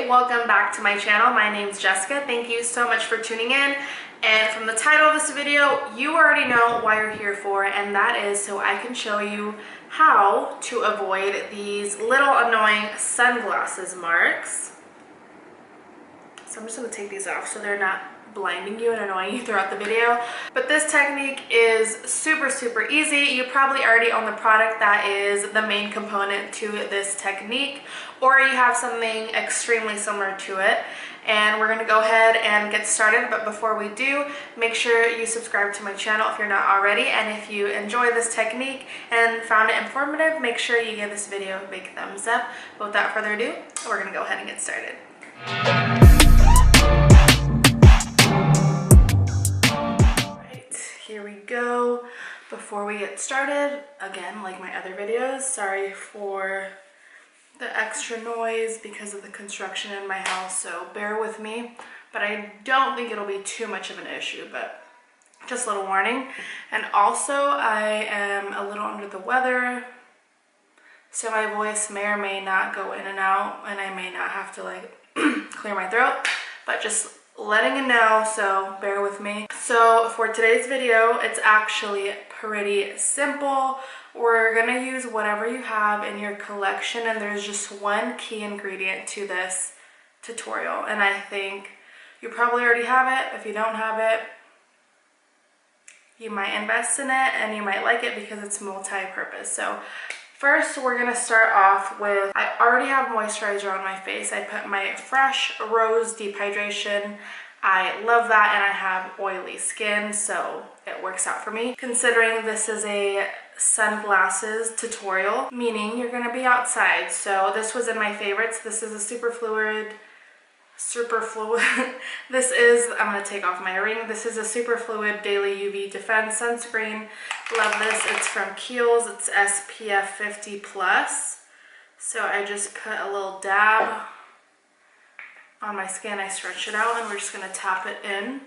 welcome back to my channel. My name's Jessica. Thank you so much for tuning in. And from the title of this video, you already know why you're here for, and that is so I can show you how to avoid these little annoying sunglasses marks. So I'm just going to take these off so they're not blinding you and annoying you throughout the video. But this technique is super easy. You probably already own the product that is the main component to this technique, or you have something extremely similar to it. And we're gonna go ahead and get started, but before we do, make sure you subscribe to my channel if you're not already, and if you enjoy this technique and found it informative, make sure you give this video a big thumbs up. But without further ado, we're gonna go ahead and get started. Here we go. Before we get started, again, like my other videos, sorry for the extra noise because of the construction in my house, so bear with me. But I don't think it'll be too much of an issue, but just a little warning. And also, I am a little under the weather, so my voice may or may not go in and out, and I may not have to like clear my throat, but just letting you know, so bear with me. So for today's video, it's actually pretty simple. We're gonna use whatever you have in your collection, and there's just one key ingredient to this tutorial, and I think you probably already have it. If you don't have it, you might invest in it and you might like it because it's multi-purpose. So first, we're gonna start off with, I already have moisturizer on my face. I put my Fresh Rose Deep Hydration. I love that, and I have oily skin, so it works out for me. Considering this is a sunglasses tutorial, meaning you're gonna be outside. So this was in my favorites. This is a super fluid, this is, I'm gonna take off my ring. This is a super fluid daily UV defense sunscreen. Love this. It's from Kiehl's. It's SPF 50 plus. So I just put a little dab on my skin. I stretch it out, and we're just gonna tap it in.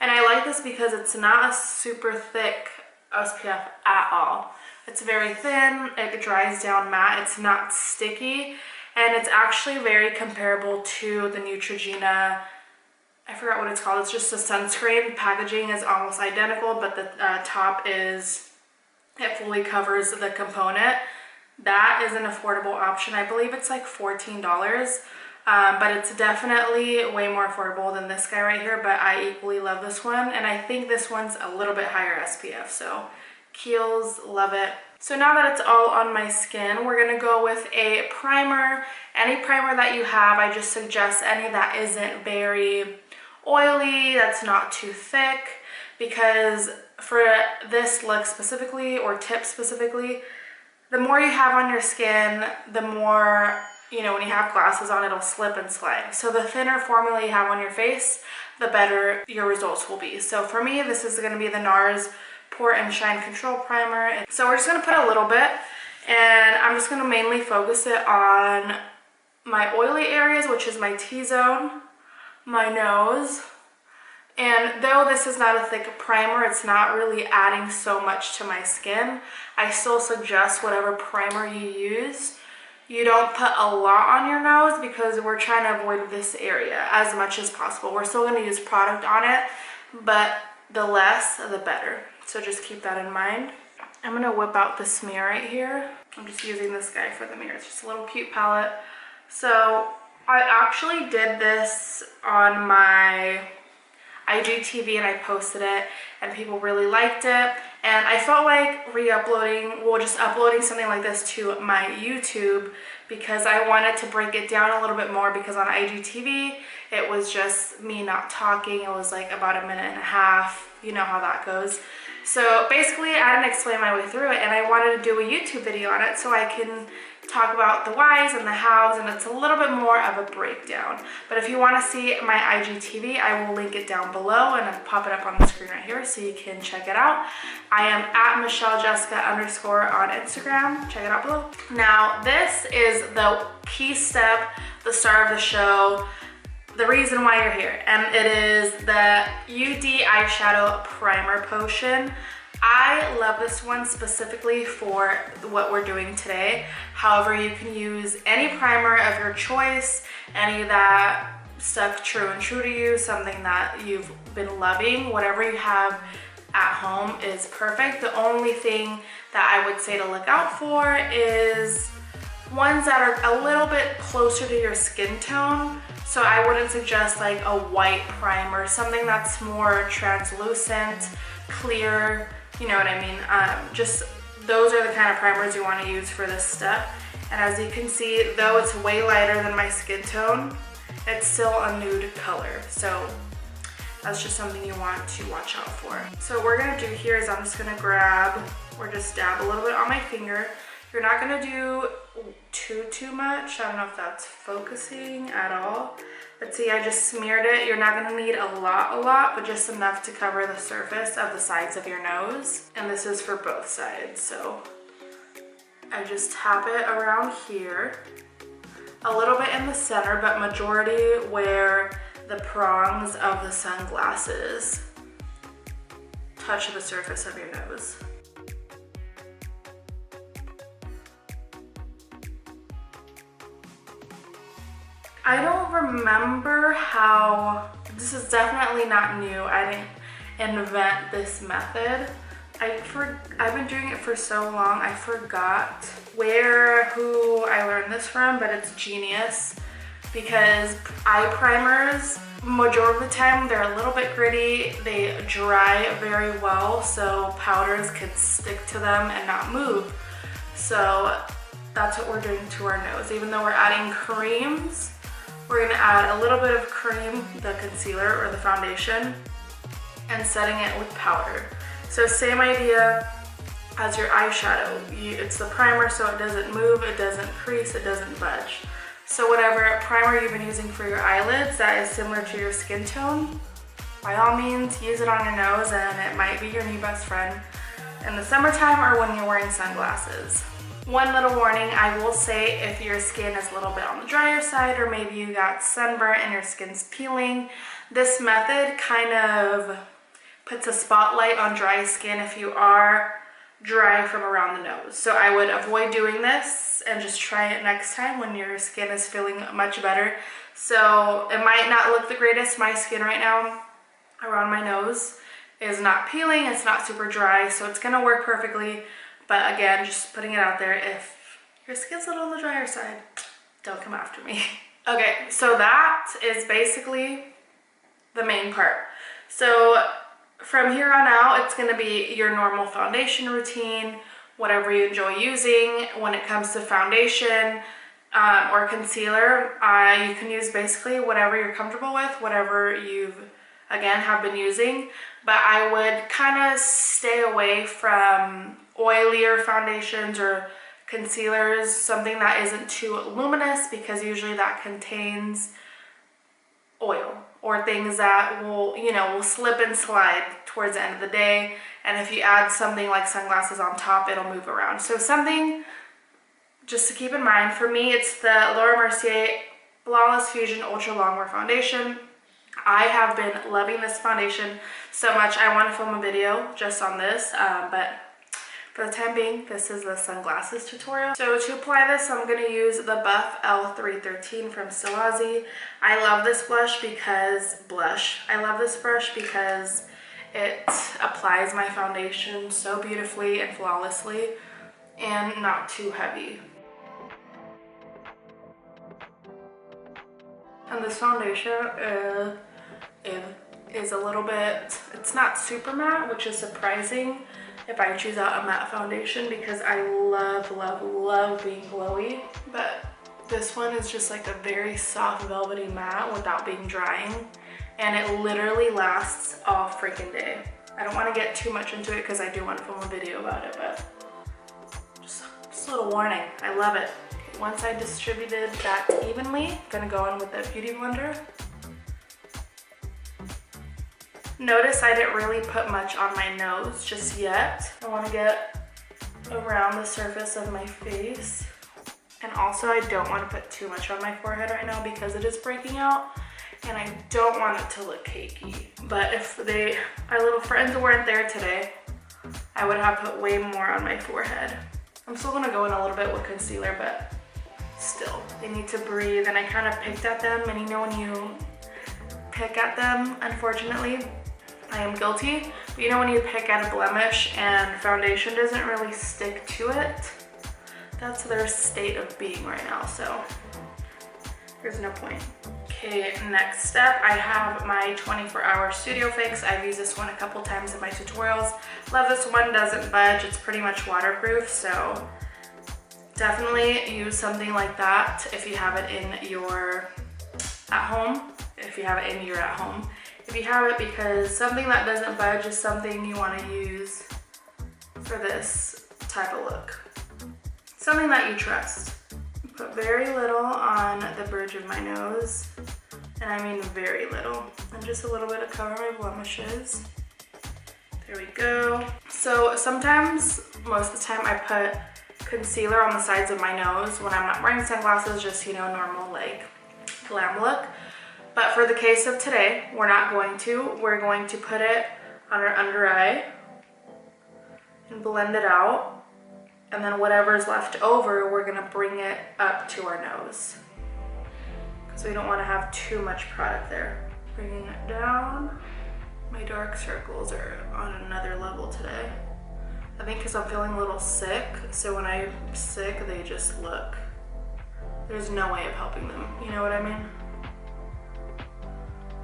And I like this because it's not a super thick SPF at all. It's very thin, it dries down matte, it's not sticky, and it's actually very comparable to the Neutrogena, I forgot what it's called, it's just a sunscreen. Packaging is almost identical, but the top is, it fully covers the component. That is an affordable option. I believe it's like $14. But it's definitely way more affordable than this guy right here, but I equally love this one, and I think this one's a little bit higher SPF, so Kiehl's, love it. So now that it's all on my skin, we're gonna go with a primer. Any primer that you have, I just suggest any that isn't very oily, that's not too thick, because for this look specifically, or tip specifically, the more you have on your skin, the more, you know, when you have glasses on, it'll slip and slide. So the thinner formula you have on your face, the better your results will be. So for me, this is gonna be the NARS Pore and Shine Control Primer. So we're just gonna put a little bit, and I'm just gonna mainly focus it on my oily areas, which is my T-zone, my nose. And though this is not a thick primer, it's not really adding so much to my skin. I still suggest whatever primer you use, you don't put a lot on your nose, because we're trying to avoid this area as much as possible. We're still going to use product on it, but the less, the better. So just keep that in mind. I'm going to whip out this mirror right here. I'm just using this guy for the mirror. It's just a little cute palette. So I actually did this on my IGTV, and I posted it, and people really liked it, and I felt like re-uploading, well, just uploading something like this to my YouTube, because I wanted to break it down a little bit more, because on IGTV it was just me not talking. It was like about a minute and a half, you know how that goes. So basically I didn't explain my way through it, and I wanted to do a YouTube video on it so I can talk about the whys and the hows, and it's a little bit more of a breakdown. But if you want to see my IGTV, I will link it down below, and I'll pop it up on the screen right here so you can check it out. I am at MichelleJessica_ on Instagram. Check it out below. Now this is the key step, the star of the show, the reason why you're here, and it is the UD Eyeshadow Primer Potion. I love this one specifically for what we're doing today. However, you can use any primer of your choice, any that stuck true and true to you, something that you've been loving, whatever you have at home is perfect. The only thing that I would say to look out for is ones that are a little bit closer to your skin tone. So I wouldn't suggest like a white primer, something that's more translucent, clear, you know what I mean? Just those are the kind of primers you want to use for this stuff. And as you can see, though it's way lighter than my skin tone, it's still a nude color. So that's just something you want to watch out for. So what we're gonna do here is I'm just gonna grab or just dab a little bit on my finger. You're not gonna do too much. I don't know if that's focusing at all. But see, I just smeared it. You're not gonna need a lot, but just enough to cover the surface of the sides of your nose. And this is for both sides. So I just tap it around here, a little bit in the center, but majority where the prongs of the sunglasses touch the surface of your nose. I don't remember how, this is definitely not new. I didn't invent this method. I've been doing it for so long, I forgot who I learned this from, but it's genius because eye primers, majority of the time, they're a little bit gritty. They dry very well, so powders can stick to them and not move. So that's what we're doing to our nose. Even though we're adding creams, we're gonna add a little bit of cream, the concealer or the foundation, and setting it with powder. So same idea as your eyeshadow. It's the primer, so it doesn't move, it doesn't crease, it doesn't budge. So whatever primer you've been using for your eyelids that is similar to your skin tone, by all means, use it on your nose and it might be your new best friend in the summertime or when you're wearing sunglasses. One little warning, I will say if your skin is a little bit on the drier side or maybe you got sunburn and your skin's peeling, this method kind of puts a spotlight on dry skin if you are dry from around the nose. So I would avoid doing this and just try it next time when your skin is feeling much better. So it might not look the greatest. My skin right now around my nose is not peeling, it's not super dry, so it's gonna work perfectly. But again, just putting it out there, if your skin's a little on the drier side, don't come after me. Okay, so that is basically the main part. So from here on out, it's gonna be your normal foundation routine, whatever you enjoy using. When it comes to foundation or concealer, you can use basically whatever you're comfortable with, whatever you've, again, have been using. But I would kind of stay away from oilier foundations or concealers, something that isn't too luminous, because usually that contains oil or things that will, will slip and slide towards the end of the day. And if you add something like sunglasses on top, it'll move around. So something just to keep in mind, for me, it's the Laura Mercier Flawless Fusion Ultra Longwear Foundation. I have been loving this foundation so much. I want to film a video just on this, but for the time being, this is the sunglasses tutorial. So to apply this, I'm going to use the Buff L313 from Stilazzi. I love this blush because, I love this brush because it applies my foundation so beautifully and flawlessly and not too heavy. And this foundation is a little bit, it's not super matte, which is surprising if I choose out a matte foundation because I love being glowy. But this one is just like a very soft velvety matte without being drying, and it literally lasts all freaking day. I don't want to get too much into it because I do want to film a video about it, but just a little warning, I love it. Okay, once I distributed that evenly, I'm gonna go in with the Beauty Blender. Notice I didn't really put much on my nose just yet. I want to get around the surface of my face. And also I don't want to put too much on my forehead right now because it is breaking out and I don't want it to look cakey. But if our little friends weren't there today, I would have put way more on my forehead. I'm still gonna go in a little bit with concealer, but still, they need to breathe. And I kind of picked at them, and you know when you pick at them, unfortunately, I am guilty. But you know when you pick at a blemish and foundation doesn't really stick to it? That's their state of being right now, so there's no point. Okay, next step, I have my 24-hour Studio Fix. I've used this one a couple times in my tutorials. Love this one, doesn't budge. It's pretty much waterproof, so definitely use something like that if you have it in your at home. If you have it in your at home. If you have it, because something that doesn't budge is something you want to use for this type of look. Something that you trust. Put very little on the bridge of my nose, and I mean very little, and just a little bit to cover my blemishes. There we go. So sometimes, most of the time, I put concealer on the sides of my nose when I'm not wearing sunglasses, just, you know, normal like glam look. But for the case of today, we're not going to. We're going to put it on our under eye and blend it out. And then whatever's left over, we're gonna bring it up to our nose, because we don't wanna have too much product there. Bringing it down. My dark circles are on another level today. I think because I'm feeling a little sick, so when I'm sick, they just look. There's no way of helping them, you know what I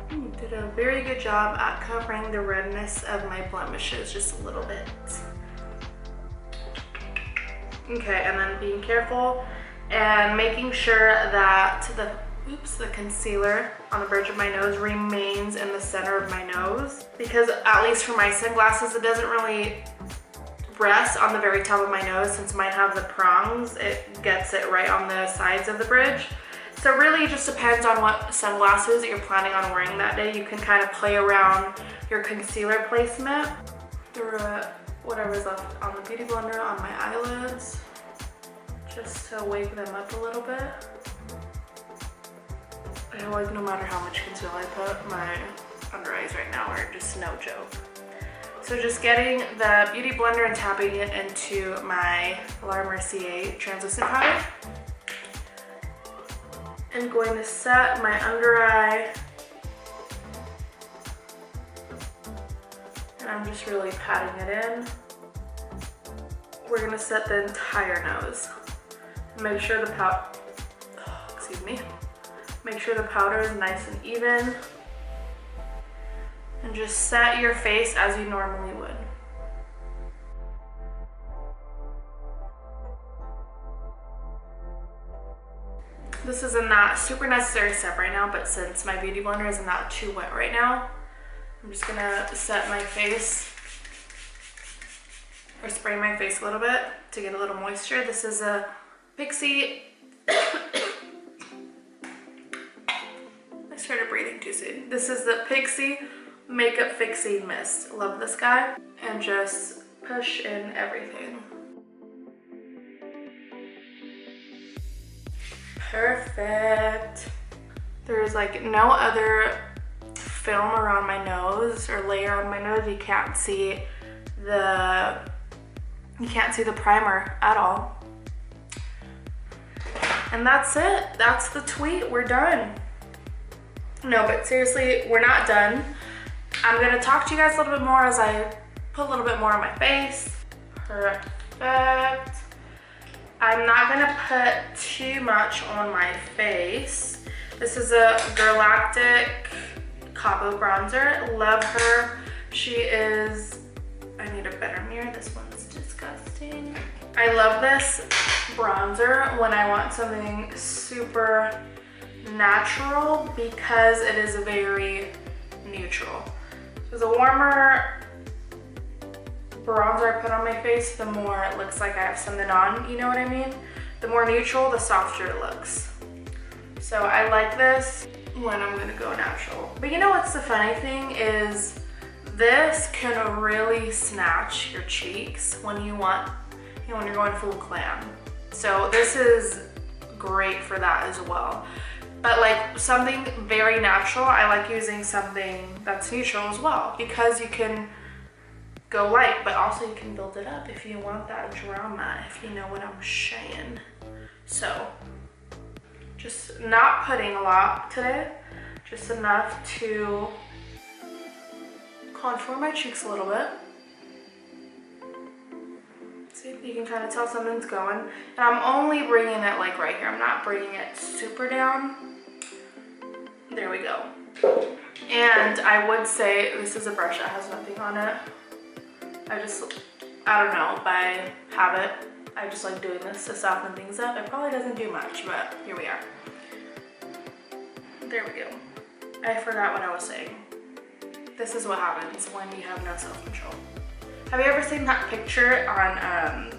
mean? Did a very good job at covering the redness of my blemishes, just a little bit. Okay, and then being careful and making sure that the concealer on the bridge of my nose remains in the center of my nose, because at least for my sunglasses, it doesn't really rest on the very top of my nose. Since mine have the prongs, it gets it right on the sides of the bridge. So really it just depends on what sunglasses that you're planning on wearing that day. You can kind of play around your concealer placement through whatever's left on the Beauty Blender on my eyelids, just to wake them up a little bit. I feel like no matter how much concealer I put, my under eyes right now are just no joke. So just getting the Beauty Blender and tapping it into my Laura Mercier translucent powder. I'm going to set my under eye, and I'm just really patting it in. We're gonna set the entire nose. Make sure the Make sure the powder is nice and even. And just set your face as you normally would. This is a not super necessary step right now, but since my Beauty Blender is not too wet right now, I'm just gonna set my face, or spray my face a little bit to get a little moisture. This is a Pixie, I started breathing too soon. This is the Pixie Makeup Fixing Mist. Love this guy. And just push in everything. Perfect. There's like no other film around my nose or layer on my nose. You can't see the primer at all. And that's it. That's the tweet. We're done. No, but seriously, we're not done. I'm gonna talk to you guys a little bit more as I put a little bit more on my face. Perfect. I'm not gonna put too much on my face. This is a Galactic Cabo bronzer. Love her. She is, I need a better mirror. This one's disgusting. I love this bronzer when I want something super natural because it is very neutral. So the warmer bronzer I put on my face, the more it looks like I have something on, you know what I mean? The more neutral, the softer it looks. So I like this when I'm gonna go natural. But you know what's the funny thing is this can really snatch your cheeks when you want, you know, when you're going full glam. So this is great for that as well. But like something very natural, I like using something that's neutral as well, because you can go light, but also you can build it up if you want that drama, if you know what I'm saying. So, just not putting a lot today, just enough to contour my cheeks a little bit. See, you can kind of tell something's going. And I'm only bringing it like right here. I'm not bringing it super down. There we go. And I would say this is a brush that has nothing on it. I don't know, by habit, I just like doing this to soften things up. It probably doesn't do much, but here we are. There we go. I forgot what I was saying. This is what happens when you have no self-control. Have you ever seen that picture on,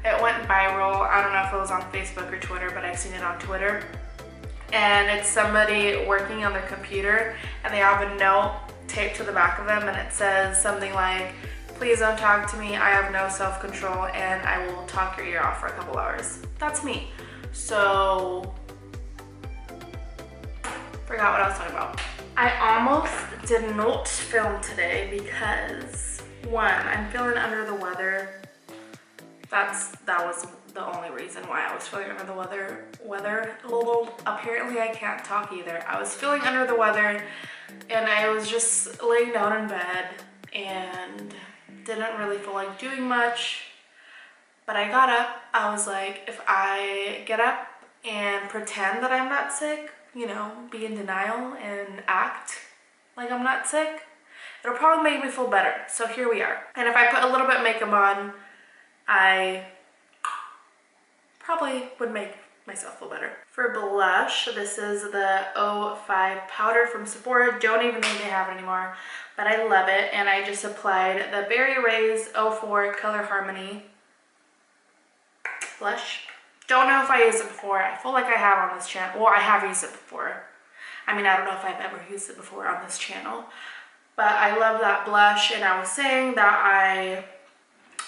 it went viral, I don't know if it was on Facebook or Twitter, but I've seen it on Twitter. And it's somebody working on their computer and they have a note taped to the back of them and it says something like, please don't talk to me, I have no self-control and I will talk your ear off for a couple hours. That's me. So, forgot what I was talking about. I almost did not film today because, one, I'm feeling under the weather. That was the only reason why I was feeling under the weather. Apparently I can't talk either. I was feeling under the weather and I was just laying down in bed and didn't really feel like doing much. But I got up. I was like, if I get up and pretend that I'm not sick, you know, be in denial and act like I'm not sick, it'll probably make me feel better. So here we are. And if I put a little bit of makeup on, I probably would make myself feel better. For blush, this is the 05 powder from Sephora. Don't even think they have it anymore, but I love it. And I just applied the Berry Rays 04 Color Harmony blush. Don't know if I used it before. I feel like I have on this channel. Well, I have used it before. I mean, I don't know if I've ever used it before on this channel, but I love that blush. And I was saying that I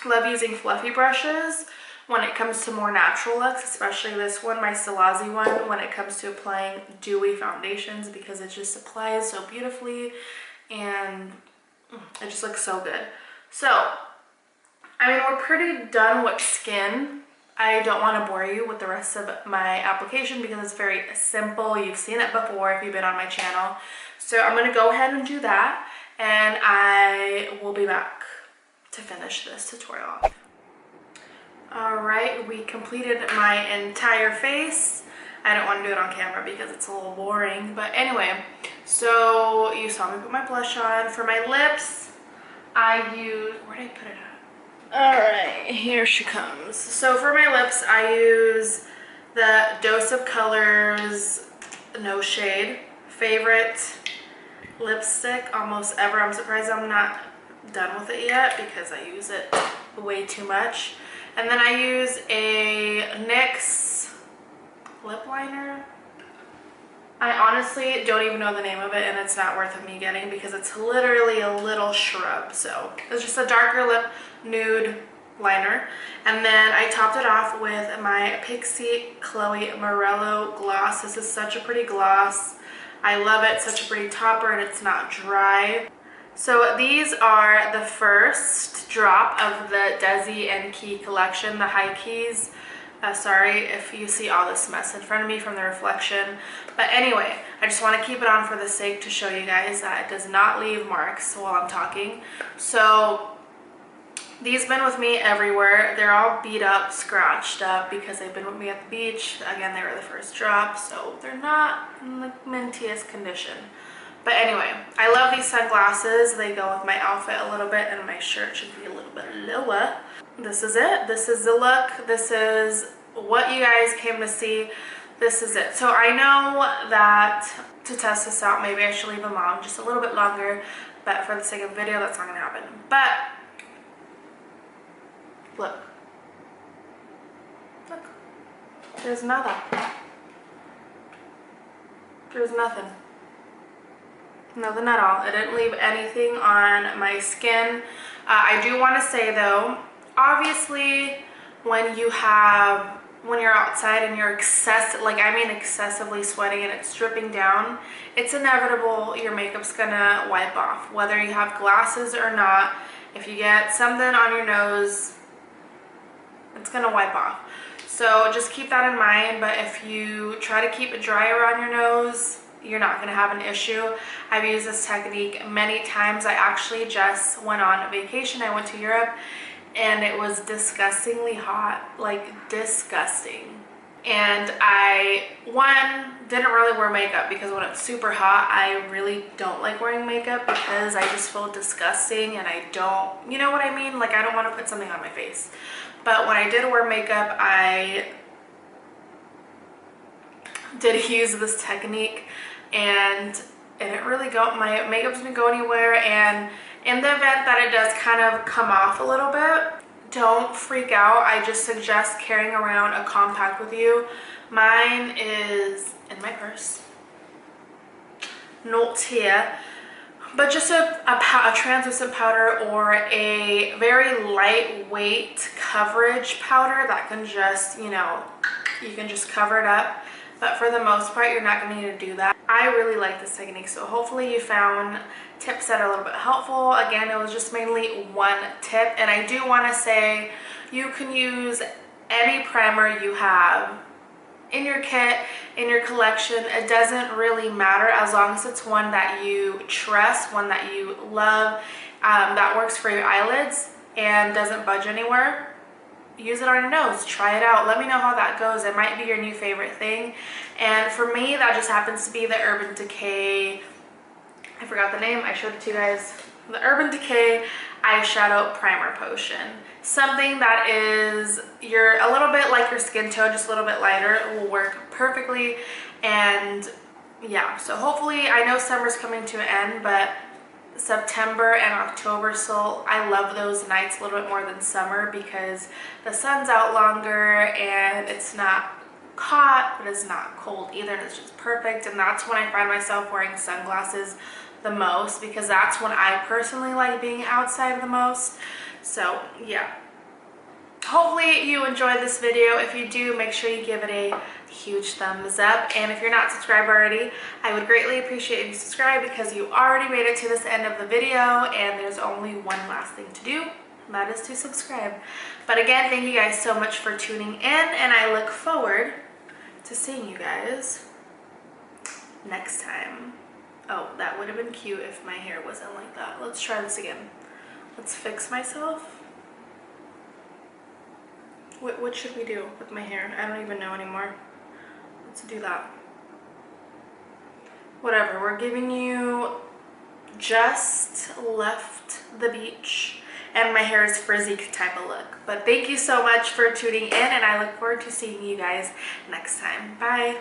love using fluffy brushes when it comes to more natural looks, especially this one, my Stilazzi one, when it comes to applying dewy foundations, because it just applies so beautifully and it just looks so good. So, I mean, we're pretty done with skin. I don't want to bore you with the rest of my application because it's very simple. You've seen it before if you've been on my channel. So I'm going to go ahead and do that, and I will be back to finish this tutorial off. Alright, we completed my entire face. I don't want to do it on camera because it's a little boring, but anyway, so you saw me put my blush on. For my lips, I use, where did I put it at? Alright, here she comes. So for my lips, I use the Dose of Colors No Shade favorite lipstick almost ever. I'm surprised I'm not done with it yet because I use it way too much. And then I use a NYX lip liner. I honestly don't even know the name of it, and it's not worth me getting because it's literally a little shrub. So it's just a darker lip nude liner. And then I topped it off with my Pixie Chloe Morello gloss. This is such a pretty gloss. I love it, such a pretty topper, and it's not dry. So these are the first drop of the Desi and Key collection, the high keys. Sorry if you see all this mess in front of me from the reflection. But anyway, I just want to keep it on for the sake to show you guys that it does not leave marks while I'm talking. So these have been with me everywhere. They're all beat up, scratched up because they've been with me at the beach. Again, they were the first drop, so they're not in the mintiest condition. But anyway, I love these sunglasses. They go with my outfit a little bit, and my shirt should be a little bit lower. This is it. This is the look. This is what you guys came to see. This is it. So I know that to test this out, maybe I should leave them on just a little bit longer, but for the sake of the video, that's not gonna happen. But look. Look. There's nothing. There's nothing. Nothing at all. It didn't leave anything on my skin. I do want to say though, obviously when you're outside and you're excessively sweating and it's dripping down, it's inevitable your makeup's gonna wipe off, whether you have glasses or not. If you get something on your nose, it's gonna wipe off. So just keep that in mind, but if you try to keep it dry around your nose, you're not gonna have an issue. I've used this technique many times. I actually just went on a vacation. I went to Europe and it was disgustingly hot, like disgusting. And I, didn't really wear makeup because when it's super hot, I really don't like wearing makeup because I just feel disgusting and I don't, you know what I mean? Like I don't want to put something on my face. But when I did wear makeup, I did use this technique and it didn't really go, my makeup didn't go anywhere. And in the event that it does kind of come off a little bit, don't freak out. I just suggest carrying around a compact with you. Mine is in my purse, not here, but just a translucent powder or a very lightweight coverage powder that can just, you know, you can just cover it up. But for the most part, you're not going to need to do that. I really like this technique, so hopefully you found tips that are a little bit helpful. Again, it was just mainly one tip, and I do want to say you can use any primer you have in your kit, in your collection. It doesn't really matter as long as it's one that you trust, one that you love, that works for your eyelids and doesn't budge anywhere. Use it on your nose, try it out, let me know how that goes. It might be your new favorite thing. And for me, that just happens to be the Urban Decay, I forgot the name, I showed it to you guys, the Urban Decay Eyeshadow Primer Potion. Something that is a little bit like your skin tone, just a little bit lighter. It will work perfectly. And yeah, so hopefully, I know summer's coming to an end, but September and October, so I love those nights a little bit more than summer because the sun's out longer and it's not hot, but it's not cold either, and it's just perfect. And that's when I find myself wearing sunglasses the most because that's when I personally like being outside the most. So yeah, hopefully you enjoyed this video. If you do, make sure you give it a huge thumbs up, and if you're not subscribed already, I would greatly appreciate if you subscribe because you already made it to this end of the video and there's only one last thing to do, and that is to subscribe. But again, thank you guys so much for tuning in, and I look forward to seeing you guys next time. Oh, that would have been cute if my hair wasn't like that. Let's try this again. Let's fix myself. What should we do with my hair? I don't even know anymore. Let's do that. Whatever, we're giving you just left the beach and my hair is frizzy type of look. But thank you so much for tuning in, and I look forward to seeing you guys next time. Bye.